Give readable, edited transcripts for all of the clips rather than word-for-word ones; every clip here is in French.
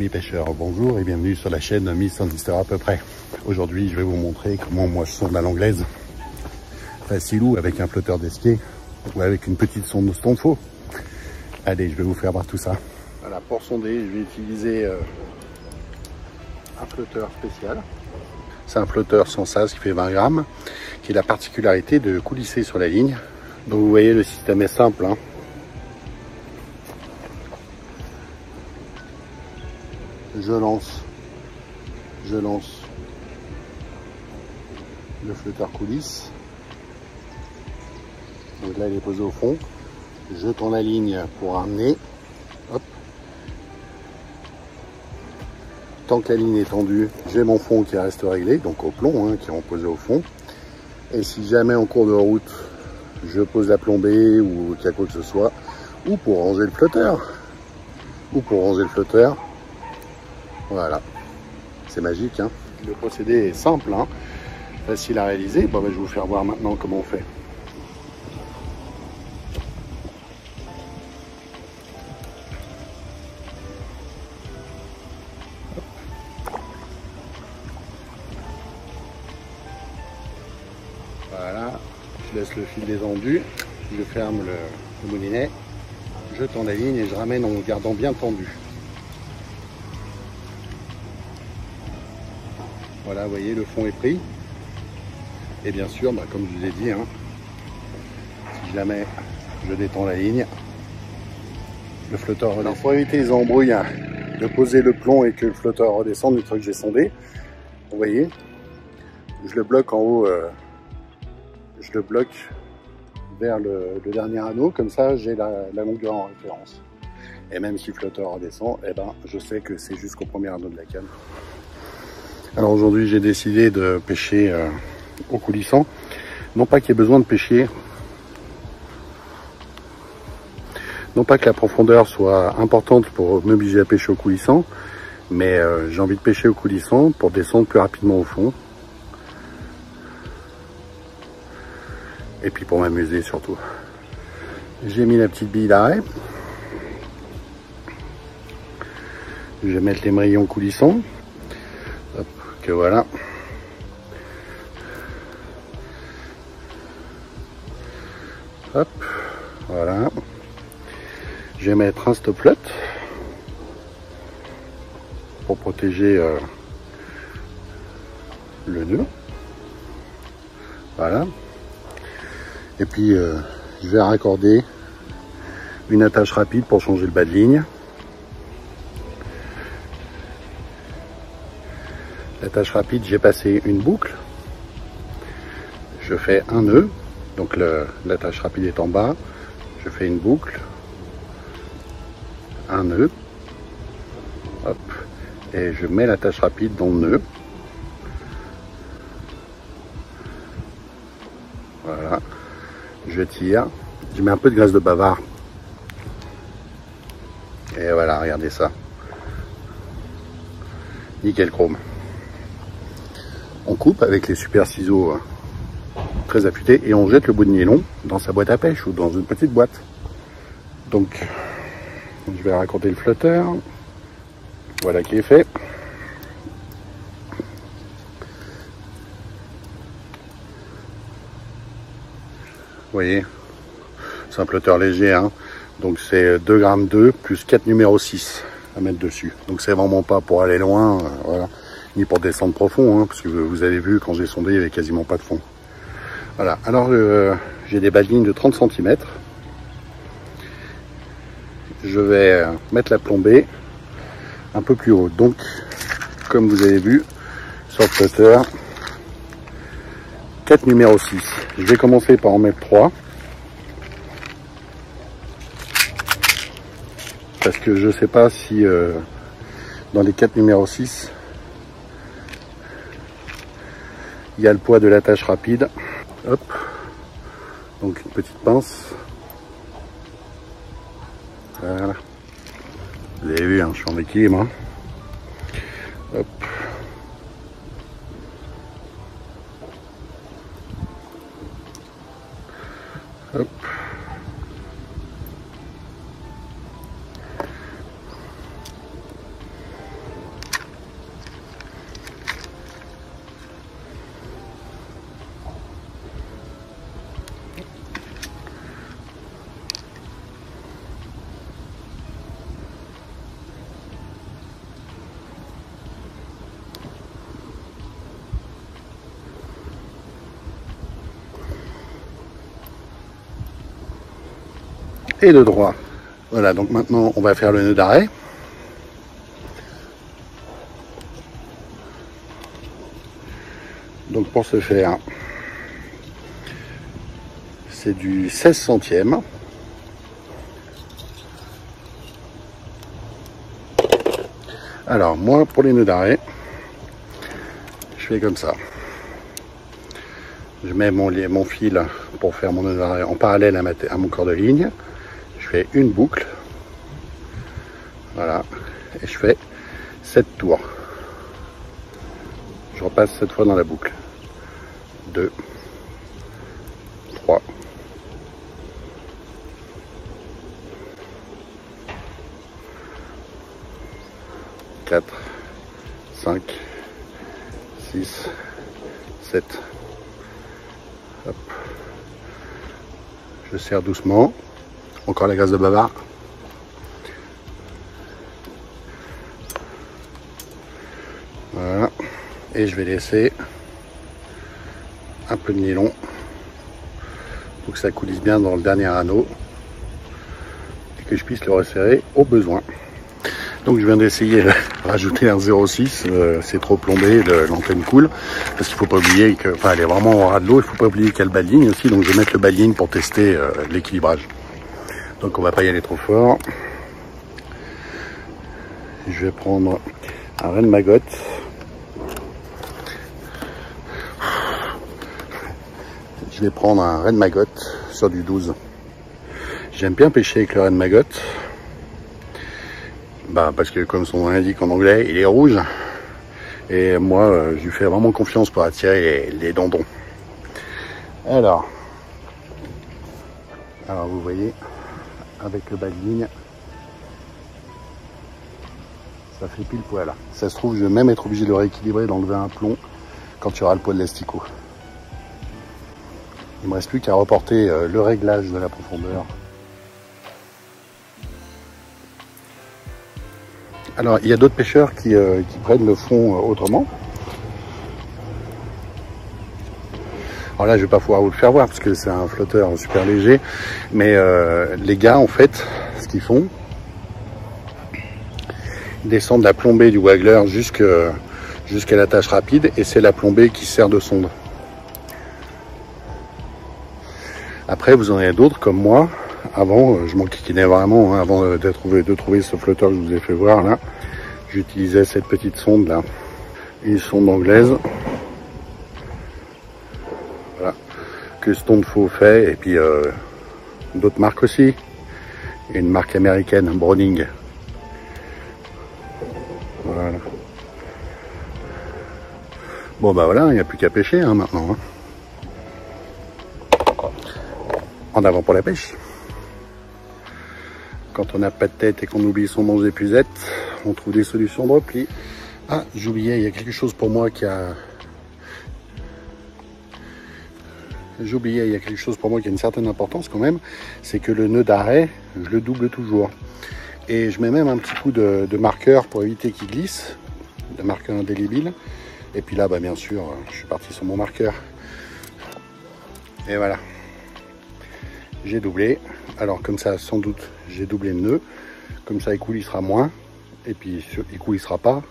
Amis pêcheurs, bonjour et bienvenue sur la chaîne Miss Mister à peu près. Aujourd'hui, je vais vous montrer comment moi je sonde à l'anglaise. Facilou avec un flotteur d'esquai ou avec une petite sonde Stonefo. Allez, je vais vous faire voir tout ça. Voilà, pour sonder, je vais utiliser un flotteur spécial. C'est un flotteur sans sas qui fait 20 grammes, qui a la particularité de coulisser sur la ligne. Donc vous voyez, le système est simple, hein. Je lance le flotteur coulisse. Donc là il est posé au fond. Je tends la ligne pour ramener. Hop. Tant que la ligne est tendue, j'ai mon fond qui reste réglé, donc au plomb, hein, qui est reposé au fond. Et si jamais en cours de route, je pose la plombée ou qu'il y a quoi que ce soit, ou pour ranger le flotteur, voilà, c'est magique, hein. Le procédé est simple, hein, facile à réaliser. Bon, ben, je vais vous faire voir maintenant comment on fait. Voilà, je laisse le fil détendu, je ferme le moulinet, je tends la ligne et je ramène en gardant bien tendu. Voilà, vous voyez, le fond est pris. Et bien sûr, bah, comme je vous ai dit, hein, si jamais je détends la ligne, le flotteur redescend. Alors, pour éviter les embrouilles, hein, de poser le plomb et que le flotteur redescende une fois que j'ai sondé, vous voyez, je le bloque en haut, je le bloque vers le dernier anneau, comme ça j'ai la longueur en référence. Et même si le flotteur redescend, eh ben, je sais que c'est jusqu'au premier anneau de la canne. Alors aujourd'hui j'ai décidé de pêcher au coulissant. Non pas qu'il y ait besoin de pêcher, non pas que la profondeur soit importante pour m'obliger à pêcher au coulissant, mais j'ai envie de pêcher au coulissant pour descendre plus rapidement au fond. Et puis pour m'amuser surtout. J'ai mis la petite bille d'arrêt. Je vais mettre l'émerillon coulissant. Hop, que voilà. Hop, voilà. Je vais mettre un stop flotte pour protéger le nœud. Voilà. Et puis je vais raccorder une attache rapide pour changer le bas de ligne. L'attache rapide, j'ai passé une boucle. Je fais un nœud. Donc l'attache rapide est en bas. Je fais une boucle. Un nœud. Hop. Et je mets l'attache rapide dans le nœud. Voilà. Je tire. Je mets un peu de graisse de bavard. Et voilà, regardez ça. Nickel chrome. On coupe avec les super ciseaux très affûtés et on jette le bout de nylon dans sa boîte à pêche ou dans une petite boîte. Donc, je vais raccorder le flotteur. Voilà qui est fait. Vous voyez, c'est un flotteur léger, hein. Donc c'est 2,2 g plus 4 numéro 6 à mettre dessus. Donc c'est vraiment pas pour aller loin, voilà, ni pour descendre profond, hein, parce que vous avez vu, quand j'ai sondé, il n'y avait quasiment pas de fond. Voilà, alors j'ai des bas de ligne de 30 cm. Je vais mettre la plombée un peu plus haut. Donc, comme vous avez vu, sur le flotteur, 4 numéro 6. Je vais commencer par en mettre 3. Parce que je ne sais pas si dans les 4 numéro 6, il y a le poids de l'attache rapide. Hop. Donc une petite pince. Voilà. Vous avez vu, hein, je suis en équilibre. Hein. Hop. Hop. et de droit. Voilà, donc maintenant on va faire le nœud d'arrêt. Donc pour ce faire, c'est du 16 centièmes. Alors moi, pour les nœuds d'arrêt, je fais comme ça. Je mets mon fil pour faire mon nœud d'arrêt en parallèle à mon corps de ligne. Je fais une boucle. Voilà. Et je fais 7 tours. Je repasse 7 fois dans la boucle. 2, 3, 4, 5, 6, 7. Hop. Je serre doucement. Encore la graisse de bavard. Voilà. Et je vais laisser un peu de nylon pour que ça coulisse bien dans le dernier anneau et que je puisse le resserrer au besoin. Donc je viens d'essayer de rajouter un 0,6, c'est trop plombé, l'antenne coule, parce qu'il faut pas oublier que, enfin elle est vraiment au ras de l'eau, il faut pas oublier qu'il y a le bas de ligne aussi, donc je vais mettre le bas de ligne pour tester l'équilibrage. Donc on va pas y aller trop fort. Je vais prendre un Ren Maggot. Je vais prendre un Ren Maggot sur du 12. J'aime bien pêcher avec le Ren Maggot. Bah, parce que comme son nom l'indique en anglais, il est rouge. Et moi, je lui fais vraiment confiance pour attirer les dendons. Alors vous voyez, avec le bas de ligne, ça fait pile poil. Ça se trouve, je vais même être obligé de le rééquilibrer, d'enlever un plomb quand il y aura le poil d'asticot. Il me reste plus qu'à reporter le réglage de la profondeur. Alors, il y a d'autres pêcheurs qui prennent le fond autrement. Alors là, je vais pas pouvoir vous le faire voir parce que c'est un flotteur super léger. Mais les gars, en fait, ce qu'ils font, ils descendent la plombée du waggler jusqu'à la tâche rapide et c'est la plombée qui sert de sonde. Après, vous en avez d'autres comme moi. Avant, je m'en kikinais vraiment, hein, avant de trouver ce flotteur que je vous ai fait voir là. J'utilisais cette petite sonde là, une sonde anglaise. Voilà, que Stone Faux fait, et puis d'autres marques aussi. Et une marque américaine, Browning. Voilà. Bon bah voilà, il n'y a plus qu'à pêcher hein, maintenant. Hein. En avant pour la pêche. Quand on n'a pas de tête et qu'on oublie son manche d'épuisette, on trouve des solutions de repli. Ah, j'oubliais, il y a quelque chose pour moi qui a... J'oubliais, il y a quelque chose pour moi qui a une certaine importance quand même, c'est que le nœud d'arrêt, je le double toujours. Et je mets même un petit coup de marqueur pour éviter qu'il glisse, de marqueur indélébile. Et puis là, bah, bien sûr, je suis parti sur mon marqueur. Et voilà. J'ai doublé. Alors comme ça, sans doute, j'ai doublé le nœud. Comme ça, il coulissera moins. Et puis, il coulissera pas.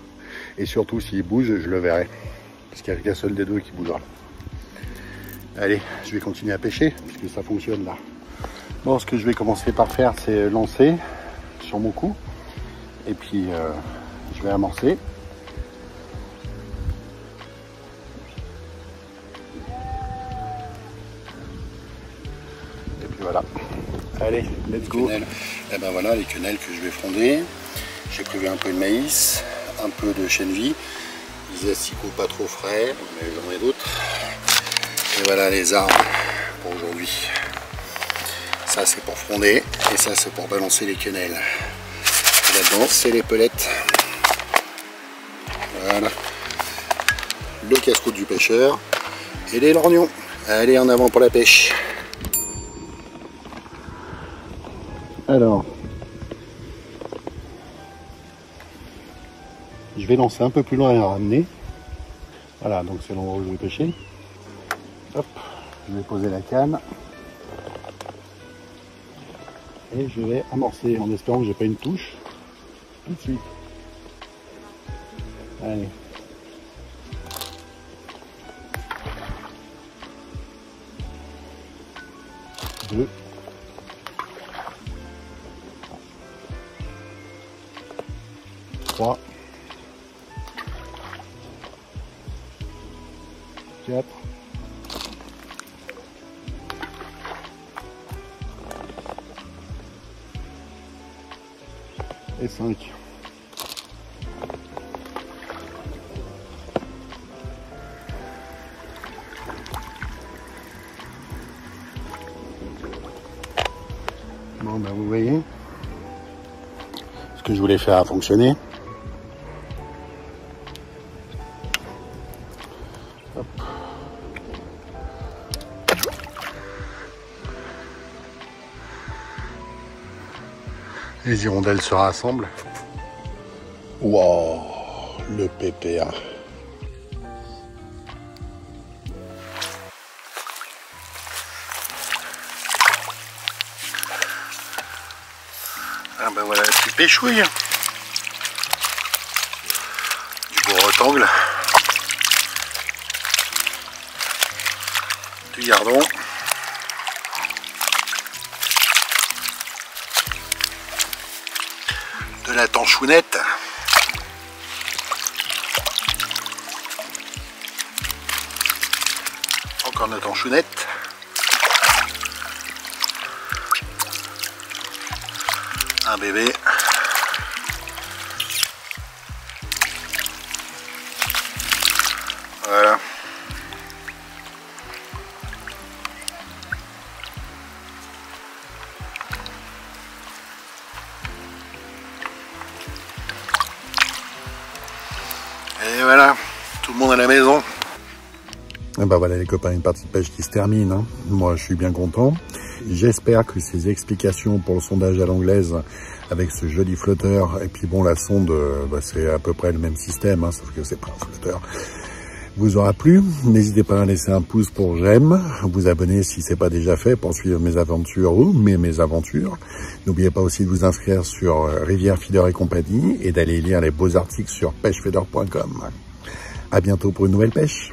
Et surtout, s'il bouge, je le verrai. Parce qu'il n'y a qu'un seul des deux qui bougera. Allez, je vais continuer à pêcher, puisque ça fonctionne là. Bon, ce que je vais commencer par faire, c'est lancer sur mon coup. Et puis, je vais amorcer. Et puis voilà. Allez, let's go. Et ben voilà les quenelles que je vais fronder. J'ai prévu un peu de maïs, un peu de chènevis, des asticots pas trop frais, mais j'en ai d'autres. Et voilà les arbres pour aujourd'hui. Ça c'est pour fronder et ça c'est pour balancer les quenelles. Et là-dedans c'est les pelettes. Voilà. Le casse-croûte du pêcheur et les lorgnons. Allez en avant pour la pêche. Alors, je vais lancer un peu plus loin et ramener. Voilà, donc c'est l'endroit où je vais pêcher. Hop, je vais poser la canne. Et je vais amorcer en espérant que j'ai pas une touche tout de suite. Allez. Deux. Trois. 4. Et 5. Bon ben vous voyez ce que je voulais faire a fonctionné. Hop. Les hirondelles se rassemblent. Wow, le PPA. Ah ben voilà la petite pêchouille. Du beau rectangle. Du gardon. De la tanchounette. Encore de la tanchounette. Un bébé. Voilà. Et voilà, tout le monde à la maison. Et ben voilà les copains, une partie de pêche qui se termine, hein. Moi je suis bien content. J'espère que ces explications pour le sondage à l'anglaise avec ce joli flotteur, et puis bon la sonde, bah, c'est à peu près le même système, hein, sauf que c'est pas un flotteur, vous aura plu. N'hésitez pas à laisser un pouce pour j'aime, vous abonner si c'est pas déjà fait pour suivre mes aventures ou mes aventures. N'oubliez pas aussi de vous inscrire sur Rivière Feeder et compagnie et d'aller lire les beaux articles sur pêchefeeder.com. À bientôt pour une nouvelle pêche.